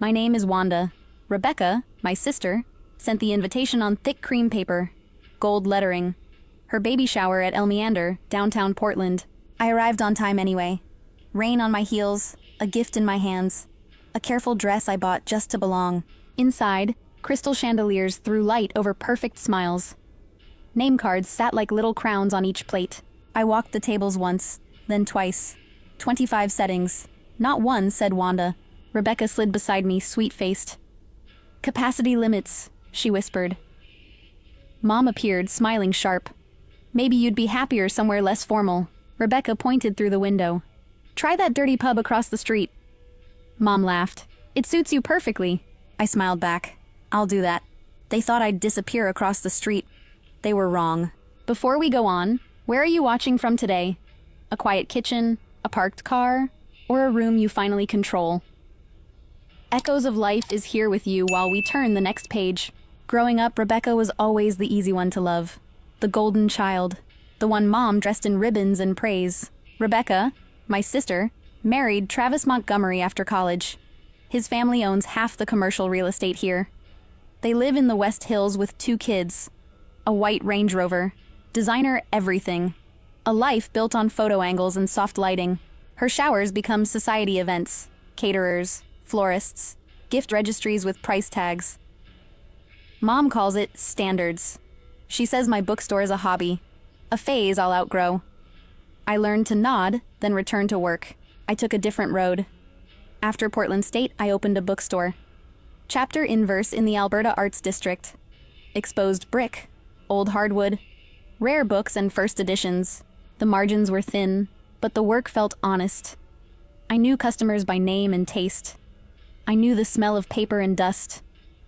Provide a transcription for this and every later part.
My name is Wanda. Rebecca, my sister, sent the invitation on thick cream paper, gold lettering. Her baby shower at Elmeander, downtown Portland. I arrived on time anyway. Rain on my heels, a gift in my hands. A careful dress I bought just to belong. Inside, crystal chandeliers threw light over perfect smiles. Name cards sat like little crowns on each plate. I walked the tables once, then twice. 25 settings. Not one, said Wanda. Rebecca slid beside me, sweet-faced. Capacity limits, she whispered. Mom appeared, smiling sharp. Maybe you'd be happier somewhere less formal. Rebecca pointed through the window. Try that dirty pub across the street. Mom laughed. It suits you perfectly. I smiled back. I'll do that. They thought I'd disappear across the street. They were wrong. Before we go on, where are you watching from today? A quiet kitchen, a parked car, or a room you finally control? Echoes of Life is here with you while we turn the next page. Growing up, Rebecca was always the easy one to love. The golden child. The one Mom dressed in ribbons and praise. Rebecca, my sister, married Travis Montgomery after college. His family owns half the commercial real estate here. They live in the West Hills with 2 kids. A white Range Rover. Designer everything. A life built on photo angles and soft lighting. Her showers become society events. Caterers, florists, gift registries with price tags. Mom calls it standards. She says my bookstore is a hobby. A phase I'll outgrow. I learned to nod, then return to work. I took a different road. After Portland State, I opened a bookstore. Chapter inverse in the Alberta Arts District. Exposed brick, old hardwood, rare books and first editions. The margins were thin, but the work felt honest. I knew customers by name and taste. I knew the smell of paper and dust.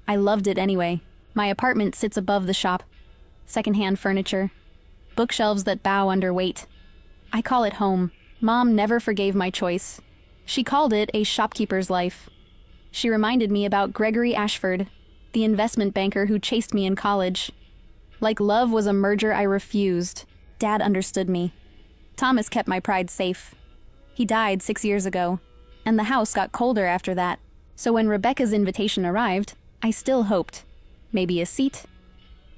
I loved it anyway. My apartment sits above the shop. Secondhand furniture. Bookshelves that bow under weight. I call it home. Mom never forgave my choice. She called it a shopkeeper's life. She reminded me about Gregory Ashford, the investment banker who chased me in college. Like love was a merger I refused. Dad understood me. Thomas kept my pride safe. He died 6 years ago, and the house got colder after that. So when Rebecca's invitation arrived, I still hoped. Maybe a seat.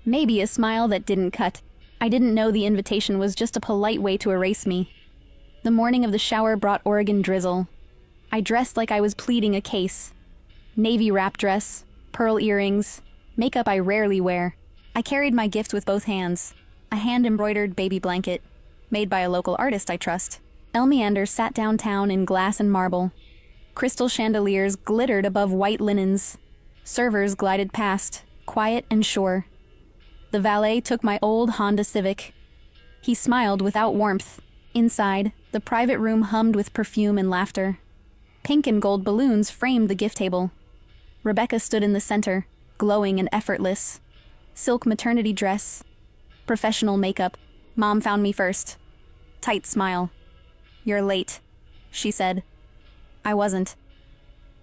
Maybe a smile that didn't cut. I didn't know the invitation was just a polite way to erase me. The morning of the shower brought Oregon drizzle. I dressed like I was pleading a case. Navy wrap dress, pearl earrings, makeup I rarely wear. I carried my gift with both hands. A hand-embroidered baby blanket, made by a local artist I trust. Elmeander sat downtown in glass and marble. Crystal chandeliers glittered above white linens. Servers glided past, quiet and sure. The valet took my old Honda Civic. He smiled without warmth. Inside, the private room hummed with perfume and laughter. Pink and gold balloons framed the gift table. Rebecca stood in the center, glowing and effortless. Silk maternity dress. Professional makeup. Mom found me first. Tight smile. You're late, she said. I wasn't.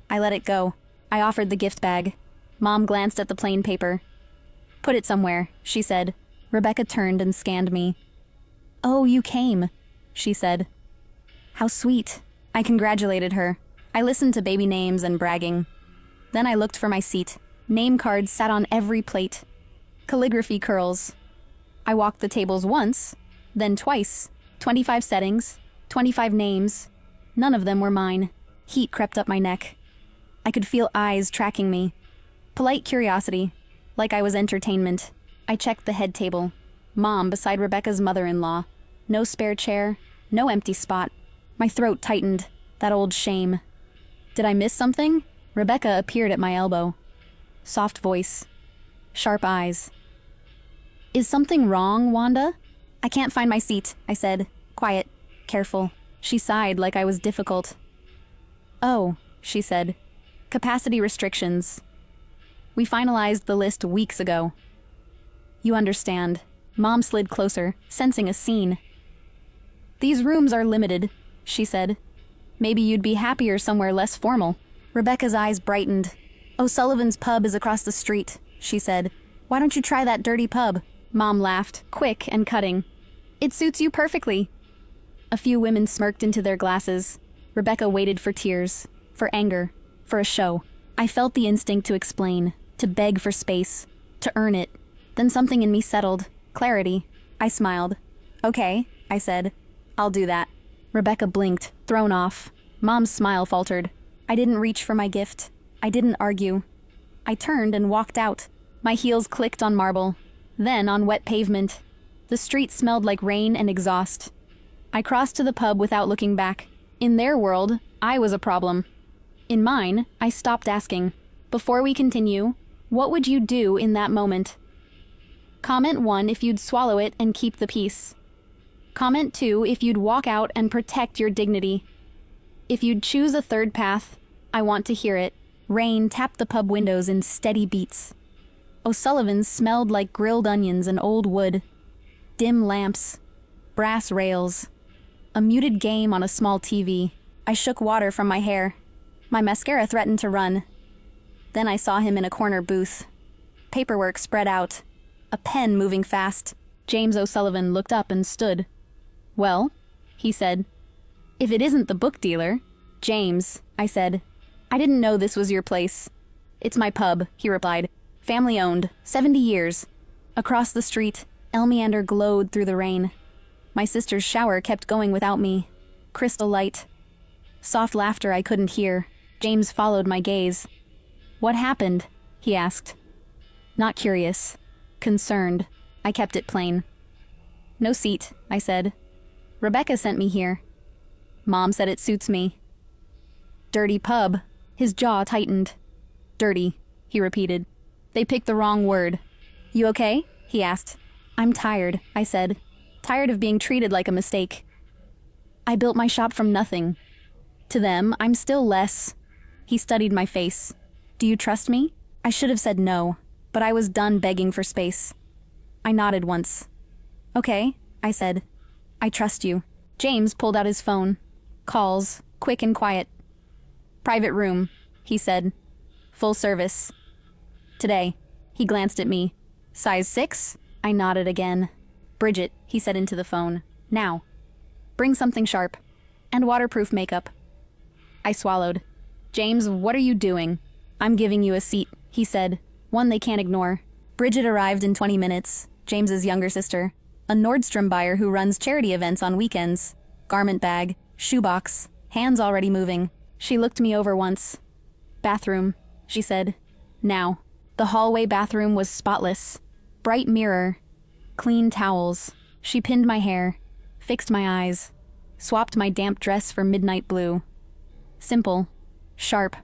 I let it go. I offered the gift bag. Mom glanced at the plain paper. Put it somewhere, she said. Rebecca turned and scanned me. Oh, you came, she said. How sweet. I congratulated her. I listened to baby names and bragging. Then I looked for my seat. Name cards sat on every plate. Calligraphy curls. I walked the tables once, then twice. 25 settings, 25 names. None of them were mine. Heat crept up my neck. I could feel eyes tracking me. Polite curiosity, like I was entertainment. I checked the head table. Mom beside Rebecca's mother-in-law. No spare chair, no empty spot. My throat tightened. That old shame. Did I miss something? Rebecca appeared at my elbow. Soft voice. Sharp eyes. Is something wrong, Wanda? I can't find my seat, I said. Quiet, careful. She sighed like I was difficult. Oh, she said. Capacity restrictions. We finalized the list weeks ago. You understand. Mom slid closer, sensing a scene. These rooms are limited, she said. Maybe you'd be happier somewhere less formal. Rebecca's eyes brightened. O'Sullivan's pub is across the street, she said. Why don't you try that dirty pub? Mom laughed, quick and cutting. It suits you perfectly. A few women smirked into their glasses. Rebecca waited for tears, for anger, for a show. I felt the instinct to explain, to beg for space, to earn it. Then something in me settled. Clarity. I smiled. Okay, I said. I'll do that. Rebecca blinked, thrown off. Mom's smile faltered. I didn't reach for my gift. I didn't argue. I turned and walked out. My heels clicked on marble, then on wet pavement. The street smelled like rain and exhaust. I crossed to the pub without looking back. In their world, I was a problem. In mine, I stopped asking. Before we continue, what would you do in that moment? Comment 1 if you'd swallow it and keep the peace. Comment 2 if you'd walk out and protect your dignity. If you'd choose a third path, I want to hear it. Rain tapped the pub windows in steady beats. O'Sullivan's smelled like grilled onions and old wood. Dim lamps. Brass rails. A muted game on a small TV. I shook water from my hair. My mascara threatened to run. Then I saw him in a corner booth. Paperwork spread out. A pen moving fast. James O'Sullivan looked up and stood. Well, he said. If it isn't the book dealer. James, I said. I didn't know this was your place. It's my pub, he replied. Family owned, 70 years. Across the street, Elmeander glowed through the rain. My sister's shower kept going without me. Crystal light. Soft laughter I couldn't hear. James followed my gaze. What happened? He asked. Not curious. Concerned. I kept it plain. No seat, I said. Rebecca sent me here. Mom said it suits me. Dirty pub. His jaw tightened. Dirty, he repeated. They picked the wrong word. You okay? He asked. I'm tired, I said. Tired of being treated like a mistake. I built my shop from nothing. To them, I'm still less. He studied my face. Do you trust me? I should have said no, but I was done begging for space. I nodded once. Okay, I said. I trust you. James pulled out his phone. Calls, quick and quiet. Private room, he said. Full service. Today. He glanced at me. Size 6? I nodded again. Bridget, he said into the phone. Now. Bring something sharp. And waterproof makeup. I swallowed. James, what are you doing? I'm giving you a seat, he said. One they can't ignore. Bridget arrived in 20 minutes. James's younger sister. A Nordstrom buyer who runs charity events on weekends. Garment bag. Shoebox. Hands already moving. She looked me over once. Bathroom, she said. Now. The hallway bathroom was spotless. Bright mirror. Clean towels. She pinned my hair. Fixed my eyes. Swapped my damp dress for midnight blue. Simple. Sharp.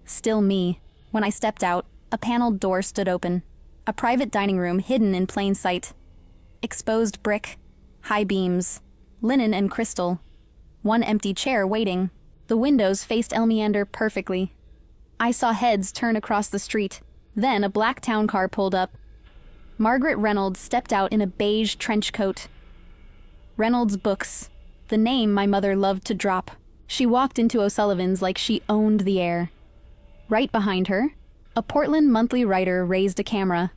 Still me. When I stepped out, a paneled door stood open. A private dining room hidden in plain sight. Exposed brick. High beams. Linen and crystal. One empty chair waiting. The windows faced Elmeander perfectly. I saw heads turn across the street. Then a black town car pulled up. Margaret Reynolds stepped out in a beige trench coat. Reynolds Books. The name my mother loved to drop. She walked into O'Sullivan's like she owned the air. Right behind her, a Portland monthly writer raised a camera.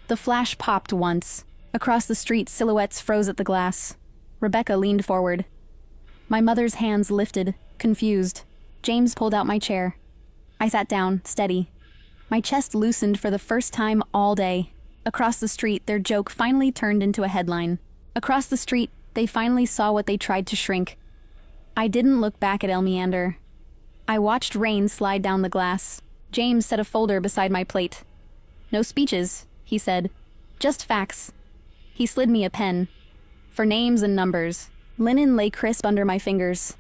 The flash popped once. Across the street, silhouettes froze at the glass. Rebecca leaned forward. My mother's hands lifted, confused. James pulled out my chair. I sat down, steady. My chest loosened for the first time all day. Across the street, their joke finally turned into a headline. Across the street, they finally saw what they tried to shrink. I didn't look back at Elmeander. I watched rain slide down the glass. James set a folder beside my plate. No speeches, he said. Just facts. He slid me a pen. For names and numbers. Linen lay crisp under my fingers.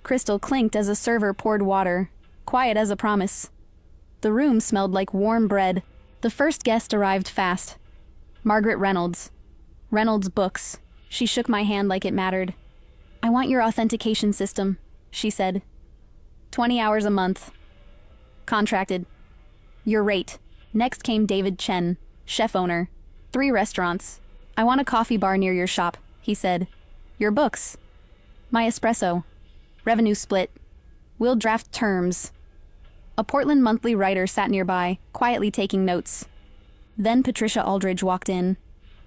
Crystal clinked as a server poured water. Quiet as a promise. The room smelled like warm bread. The first guest arrived fast. Margaret Reynolds. Reynolds Books. She shook my hand like it mattered. I want your authentication system, she said. 20 hours a month. Contracted. Your rate. Next came David Chen, chef owner. 3 restaurants. I want a coffee bar near your shop, he said. Your books. My espresso. Revenue split. We'll draft terms. A Portland monthly writer sat nearby, quietly taking notes. Then Patricia Aldridge walked in.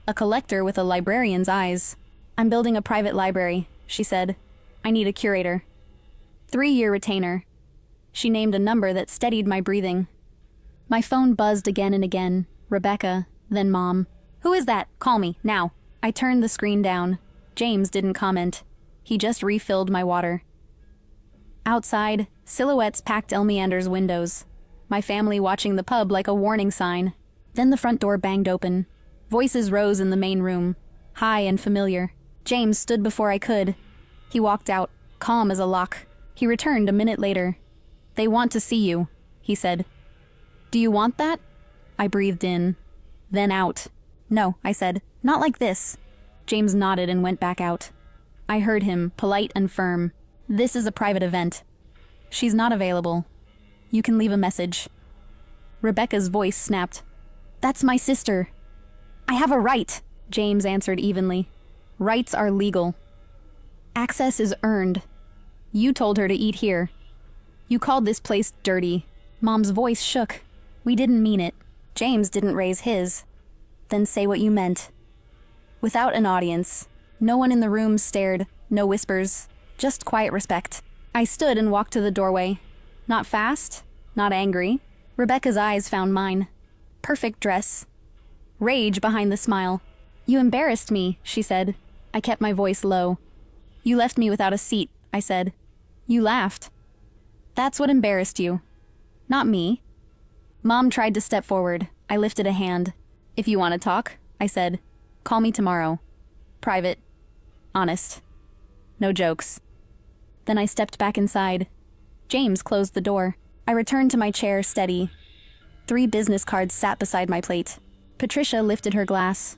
A collector with a librarian's eyes. I'm building a private library, she said. I need a curator. 3-year retainer. She named a number that steadied my breathing. My phone buzzed again and again. Rebecca, then Mom. "Who is that? Call me, now." I turned the screen down. James didn't comment. He just refilled my water. Outside, silhouettes packed Elmeander's windows. My family watching the pub like a warning sign. Then the front door banged open. Voices rose in the main room, high and familiar. James stood before I could. He walked out, calm as a lock. He returned a minute later. "They want to see you," he said. "Do you want that?" I breathed in, then out. "No," I said. "Not like this." James nodded and went back out. I heard him, polite and firm. "This is a private event. She's not available. You can leave a message." Rebecca's voice snapped. "That's my sister." "I have a right," James answered evenly. "Rights are legal. Access is earned. You told her to eat here. You called this place dirty." Mom's voice shook. "We didn't mean it." James didn't raise his. "Then say what you meant." Without an audience, no one in the room stared, no whispers, just quiet respect. I stood and walked to the doorway. Not fast, not angry. Rebecca's eyes found mine. Perfect dress. Rage behind the smile. "You embarrassed me," she said. I kept my voice low. "You left me without a seat," I said. "You laughed. That's what embarrassed you. Not me." Mom tried to step forward. I lifted a hand. "If you want to talk," I said, "call me tomorrow. Private. Honest. No jokes." Then I stepped back inside. James closed the door. I returned to my chair, steady. 3 business cards sat beside my plate. Patricia lifted her glass.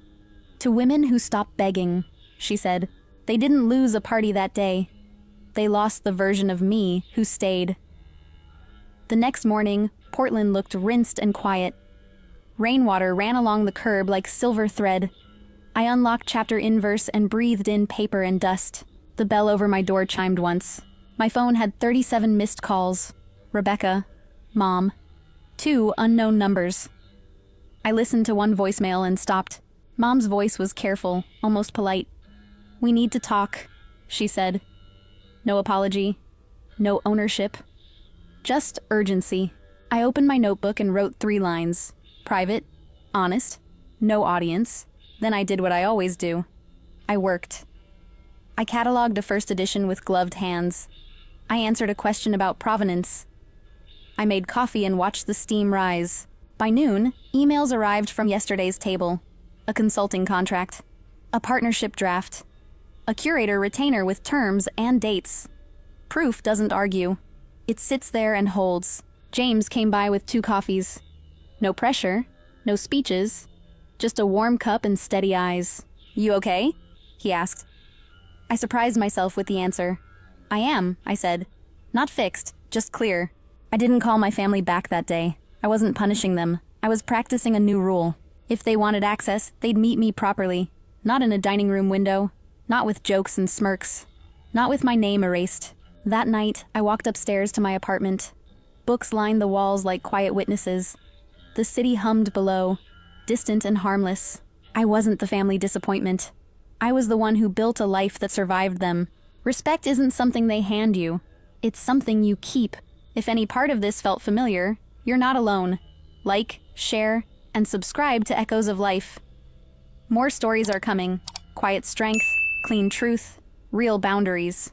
"To women who stopped begging," she said. "They didn't lose a party that day. They lost the version of me who stayed." The next morning, Portland looked rinsed and quiet. Rainwater ran along the curb like silver thread. I unlocked chapter inverse and breathed in paper and dust. The bell over my door chimed once. My phone had 37 missed calls. Rebecca, Mom, 2 unknown numbers. I listened to one voicemail and stopped. Mom's voice was careful, almost polite. "We need to talk," she said. No apology, no ownership, just urgency. I opened my notebook and wrote 3 lines. Private, honest, no audience. Then I did what I always do. I worked. I cataloged a first edition with gloved hands. I answered a question about provenance. I made coffee and watched the steam rise. By noon, emails arrived from yesterday's table. A consulting contract. A partnership draft. A curator retainer with terms and dates. Proof doesn't argue. It sits there and holds. James came by with 2 coffees. No pressure, no speeches, just a warm cup and steady eyes. "You okay?" he asked. I surprised myself with the answer. "I am," I said. "Not fixed, just clear." I didn't call my family back that day. I wasn't punishing them. I was practicing a new rule. If they wanted access, they'd meet me properly. Not in a dining room window. Not with jokes and smirks. Not with my name erased. That night, I walked upstairs to my apartment. Books lined the walls like quiet witnesses. The city hummed below, distant and harmless. I wasn't the family disappointment. I was the one who built a life that survived them. Respect isn't something they hand you. It's something you keep. If any part of this felt familiar, you're not alone. Like, share, and subscribe to Echoes of Life. More stories are coming. Quiet strength, clean truth, real boundaries.